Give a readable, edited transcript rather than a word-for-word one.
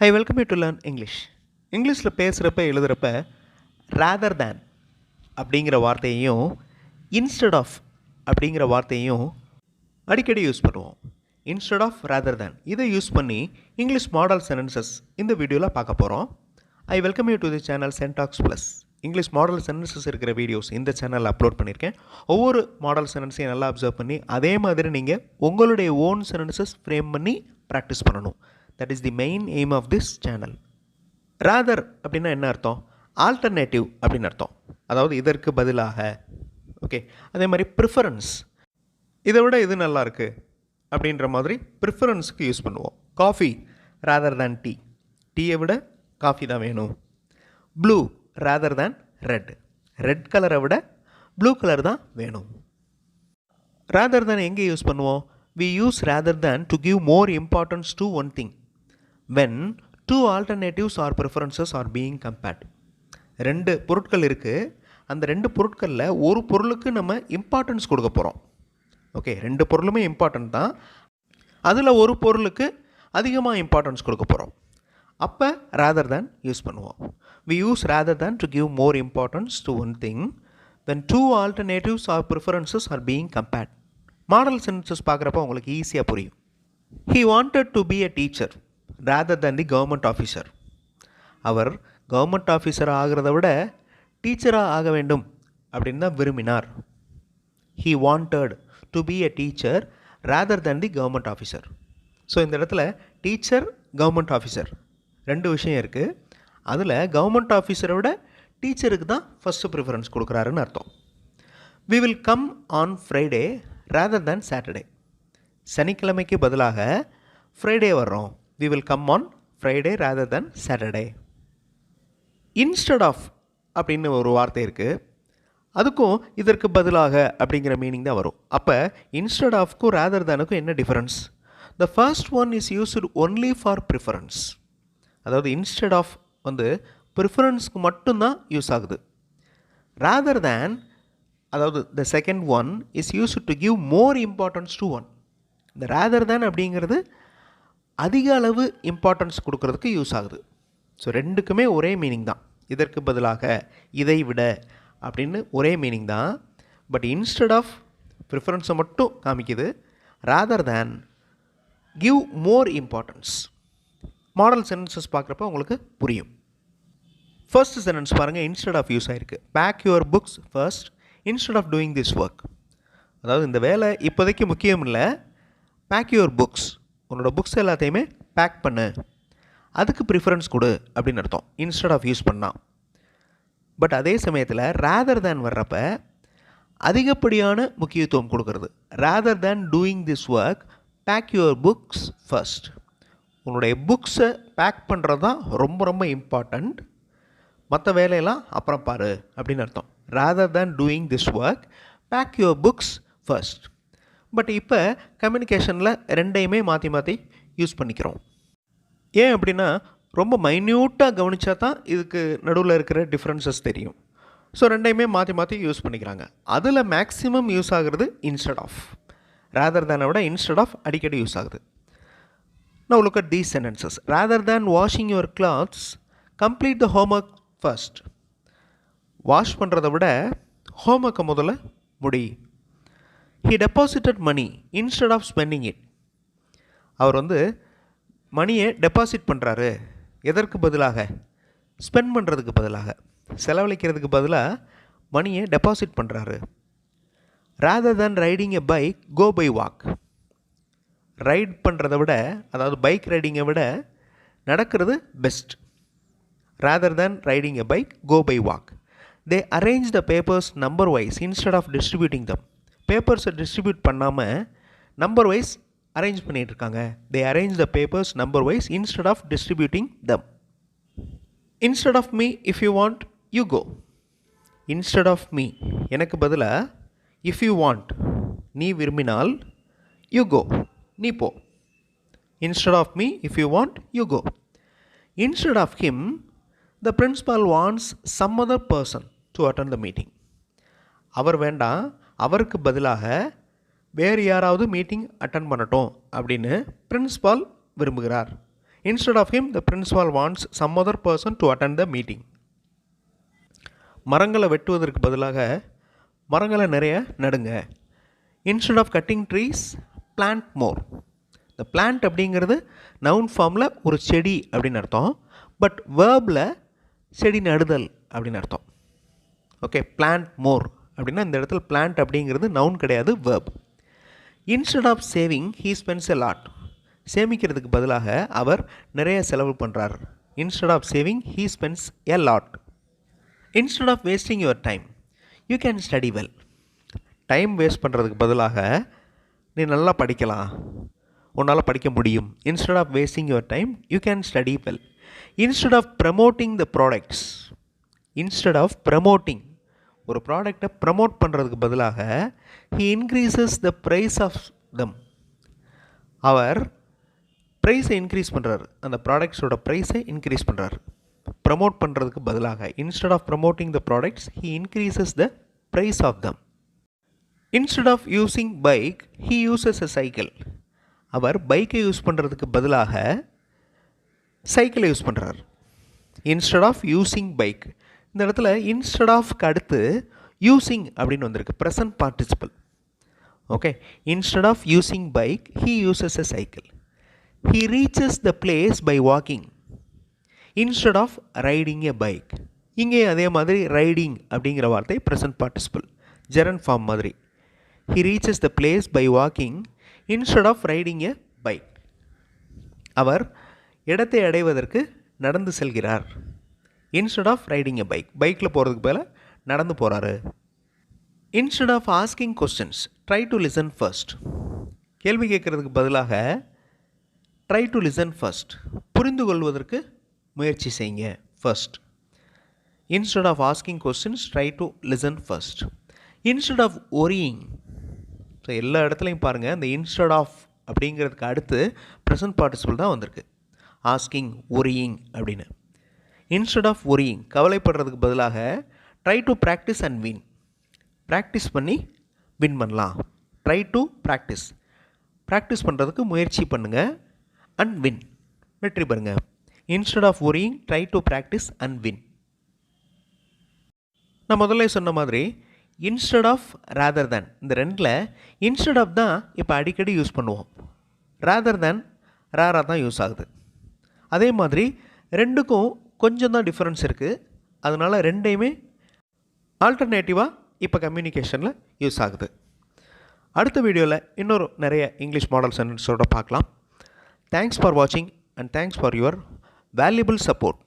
I welcome you to learn English. இங்கிலீஷில் பேசுகிறப்ப எழுதுகிறப்ப rather than அப்படிங்கிற வார்த்தையையும் இன்ஸ்டெட் ஆஃப் அப்படிங்கிற வார்த்தையையும் அடிக்கடி யூஸ் பண்ணுவோம். இன்ஸ்டெட் ஆஃப் ரேதர் தேன் இதை யூஸ் பண்ணி இங்கிலீஷ் மாடல் சென்டென்சஸ் இந்த வீடியோவில் பார்க்க போகிறோம். I welcome you to the channel syntax plus. English model sentences இருக்கிற வீடியோஸ் இந்த சேனலில் அப்லோட் பண்ணியிருக்கேன். ஒவ்வொரு மாடல் சென்டென்ஸையும் நல்லா அப்சர்வ் பண்ணி அதே மாதிரி நீங்கள் உங்களுடைய ஓன் சென்டென்சஸ் ஃப்ரேம் பண்ணி ப்ராக்டிஸ் பண்ணணும். That is the main aim of this channel. Rather அப்படின்னா என்ன அர்த்தம்? ஆல்டர்னேட்டிவ் அப்படின்னு அர்த்தம். அதாவது இதற்கு பதிலாக. ஓகே, அதே மாதிரி ப்ரிஃபரன்ஸ், இதை விட இது நல்லா இருக்குது அப்படின்ற மாதிரி ப்ரிஃபரன்ஸுக்கு யூஸ் பண்ணுவோம். காஃபி ரேதர் தேன் டீ, டீயை விட காஃபி தான் வேணும். Blue rather than red, red கலரை விட ப்ளூ கலர் தான் வேணும். ரேதர் தேன் எங்கே யூஸ் பண்ணுவோம்? We use rather than to give more importance to one thing when two alternatives or preferences are being compared. ரெண்டு பொருட்கள் இருக்குது, அந்த ரெண்டு பொருட்களில் ஒரு பொருளுக்கு நம்ம இம்பார்ட்டன்ஸ் கொடுக்க போகிறோம். ஓகே, ரெண்டு பொருளுமே இம்பார்ட்டன்ட் தான், அதில் ஒரு பொருளுக்கு அதிகமாக இம்பார்ட்டன்ஸ் கொடுக்க போகிறோம். அப்போ rather than யூஸ் பண்ணுவோம். We use rather than to give more importance to one thing when two alternatives or preferences are being compared. Model sentences பார்க்குறப்ப உங்களுக்கு ஈஸியாக புரியும். He wanted to be a teacher rather than the government officer. அவர் government ஆஃபீஸராக ஆகிறத விட டீச்சராக ஆக வேண்டும் அப்படின்னு தான் விரும்பினார். He wanted to be a teacher rather than the government officer. So இந்த இடத்துல டீச்சர், கவர்மெண்ட் ஆஃபீஸர் ரெண்டு விஷயம் இருக்குது. அதில் கவர்மெண்ட் ஆஃபீஸரை விட டீச்சருக்கு தான் ஃபஸ்ட்டு ப்ரிஃபரன்ஸ் கொடுக்குறாருன்னு அர்த்தம். We will come on Friday rather than Saturday. சனிக்கிழமைக்கு பதிலாக ஃப்ரைடே வர்றோம். We will come on Friday rather than Saturday. Instead of அப்படின்னு ஒரு வார்த்தை இருக்குது, அதுக்கும் இதற்கு பதிலாக அப்படிங்கிற மீனிங் தான் வரும். அப்போ instead ofக்கும் rather thanக்கும் என்ன difference? The first one is used only for preference. அதாவது instead of வந்து ப்ரிஃபரன்ஸ்க்கு மட்டும்தான் யூஸ் ஆகுது. rather than அதாவது the second one is used to give more importance to one. இந்த rather than அப்படிங்கிறது அதிக அளவு இம்பார்ட்டன்ஸ் கொடுக்கறதுக்கு யூஸ் ஆகுது. ஸோ ரெண்டுக்குமே ஒரே மீனிங் தான். இதற்கு பதிலாக, இதை விட அப்படின்னு ஒரே மீனிங் தான். பட் இன்ஸ்டெட் ஆஃப் ப்ரிஃபரன்ஸை மட்டும் காமிக்குது. rather than give more importance. Model sentences பார்க்குறப்ப உங்களுக்கு புரியும். ஃபர்ஸ்ட் சென்டென்ஸ் பாருங்கள், இன்ஸ்டெட் ஆஃப் யூஸ் ஆகிருக்கு. Pack your books first instead of doing this work. அதாவது இந்த வேலை இப்போதைக்கு முக்கியம் இல்லை, பேக் யுவர் புக்ஸ், உன்னோட புக்ஸ் எல்லாத்தையுமே பேக் பண்ணு, அதுக்கு ப்ரிஃபரன்ஸ் கொடு அப்படின்னு அர்த்தம் இன்ஸ்டெட் ஆஃப் யூஸ் பண்ணால். பட் அதே சமயத்தில் ரேதர் தேன் வர்றப்ப அதிகப்படியான முக்கியத்துவம் கொடுக்கறது. Rather than doing this work pack your books first. உன்னுடைய புக்ஸை பேக் பண்ணுறது தான் ரொம்ப ரொம்ப இம்பார்ட்டண்ட், மற்ற வேலையெல்லாம் அப்புறம் பாரு அப்படின்னு அர்த்தம். Rather than doing this work pack your books first. But இப்போ கம்யூனிகேஷனில் ரெண்டையுமே மாற்றி மாற்றி யூஸ் பண்ணிக்கிறோம். ஏன் அப்படின்னா ரொம்ப மைன்யூட்டாக கவனித்தா தான் இதுக்கு நடுவில் இருக்கிற டிஃப்ரென்சஸ் தெரியும். ஸோ ரெண்டையுமே மாற்றி மாற்றி யூஸ் பண்ணிக்கிறாங்க. அதில் மேக்ஸிமம் யூஸ் ஆகிறது இன்ஸ்டெட் ஆஃப். ரேதர் தேனை விட இன்ஸ்டெட் ஆஃப் அடிக்கடி யூஸ் ஆகுது. Now look at these sentences. Rather than washing your clothes, complete the homework first. Wash பண்ணுறதை விட ஹோம்ஒர்க்கை முதல்ல முடி. He deposited money instead of spending it. அவர் வந்து மணியை டெபாசிட் பண்ணுறாரு. எதற்கு பதிலாக? ஸ்பெண்ட் பண்ணுறதுக்கு பதிலாக, செலவழிக்கிறதுக்கு பதிலாக மணியை டெபாசிட் பண்ணுறாரு. rather than riding a bike go by walk. Ride பண்ணுறதை விட, அதாவது பைக் ரைடிங்கை விட நடக்கிறது best. rather than riding a bike go by walk. they arrange the papers number wise instead of distributing them. பேப்பர்ஸை டிஸ்ட்ரிபியூட் பண்ணாமல் number wise arrange பண்ணிகிட்ருக்காங்க. They arrange the papers number wise instead of distributing them. Instead of me if you want you go. Instead of me எனக்கு பதிலாக, if you want நீ விரும்பினால், you go நீ போ. Instead of me if you want you go. Instead of him the principal wants some other person to attend the meeting. அவர் வேண்டாம், அவருக்கு பதிலாக வேறு யாராவது மீட்டிங் அட்டன் பண்ணட்டும் அப்படின்னு பிரின்சிபால் விரும்புகிறார். Instead of him, the principal wants some other person to attend the meeting. மரங்களை வெட்டுவதற்கு பதிலாக மரங்களை நிறைய நடுங்க. Instead of cutting trees, plant more. இந்த plant அப்படிங்கிறது நவுன் ஃபார்மில் ஒரு செடி அப்படின்னு அர்த்தம். பட் வேர்பில் செடி நடுதல் அப்படின்னு அர்த்தம். ஓகே, plant more அப்படின்னா இந்த இடத்துல plant அப்படிங்கிறது நவுன் கிடையாது, verb. Instead of saving, he spends a lot. சேமிக்கிறதுக்கு பதிலாக அவர் நிறைய செலவு பண்ணுறார். Instead of saving, he spends a lot. Instead of wasting your time, you can study well. Time waste பண்ணுறதுக்கு பதிலாக நீ நல்லா படிக்கலாம், உன்னால் படிக்க முடியும். Instead of wasting your time, you can study well. Instead of promoting the products, instead of promoting, ஒரு ப்ராடக்டை ப்ரமோட் பண்ணுறதுக்கு பதிலாக he increases the price of them. அவர் ப்ரைஸை இன்க்ரீஸ் பண்ணுறாரு, அந்த ப்ராடக்ட்ஸோட ப்ரைஸை இன்க்ரீஸ் பண்ணுறாரு. ப்ரமோட் பண்ணுறதுக்கு பதிலாக instead of promoting the products, he increases the price of them. Instead of using bike, he uses a cycle. அவர் பைக்கை யூஸ் பண்ணுறதுக்கு பதிலாக சைக்கிளை யூஸ் பண்ணுறார். Instead of using bike, இந்த இடத்துல instead of அடுத்து using அப்படின்னு வந்திருக்கு, present participle. Okay, instead of using bike, he uses a cycle. He reaches the place by walking. Instead of riding a bike, இங்கே அதே மாதிரி ரைடிங் அப்படிங்கிற வார்த்தை ப்ரெசன்ட் பார்ட்டிசிபிள், ஜெரண்ட் ஃபார்ம் மாதிரி. He reaches the place by walking instead of riding a bike. அவர் இடத்தை அடைவதற்கு நடந்து செல்கிறார். Instead of riding a bike, பைக்கில் போகிறதுக்கு பதிலாக நடந்து போகிறாரு. Instead of asking questions, try to listen first. கேள்வி கேட்குறதுக்கு பதிலாக try to listen first, புரிந்து கொள்வதற்கு முயற்சி செய்யுங்க first. Instead of asking questions, try to listen first. Instead of worrying, so எல்லா இடத்துலையும் பாருங்கள், இந்த instead of அப்படிங்கிறதுக்கு அடுத்து ப்ரெசன்ட் பார்ட்டிசிபிள் தான் வந்திருக்கு, ஆஸ்கிங், worrying அப்படின்னு. Instead of worrying, கவலைப்படுறதுக்கு பதிலாக try to practice and win. Practice பண்ணி வின் பண்ணலாம். ட்ரை டு ப்ராக்டிஸ், ப்ராக்டிஸ் பண்ணுறதுக்கு முயற்சி பண்ணுங்கள். அண்ட் வின், வெற்றி பெறுங்க. Instead of worrying, try to practice and win. நான் முதல்ல சொன்ன மாதிரி instead of, rather than, இந்த ரெண்டில் instead of தான் இப்போ அடிக்கடி யூஸ் பண்ணுவோம். rather than ரேராக தான் யூஸ் ஆகுது. அதே மாதிரி ரெண்டுக்கும் கொஞ்சம் தான் டிஃப்ரென்ஸ் இருக்குது. அதனால் ரெண்டையுமே ஆல்டர்னேட்டிவாக இப்போ கம்யூனிகேஷனில் யூஸ் ஆகுது. அடுத்த வீடியோவில் இன்னொரு நிறைய இங்கிலீஷ் மாடல் சென்டென்ஸோட பார்க்கலாம். தேங்க்ஸ் ஃபார் வாட்சிங் and thanks for your valuable support.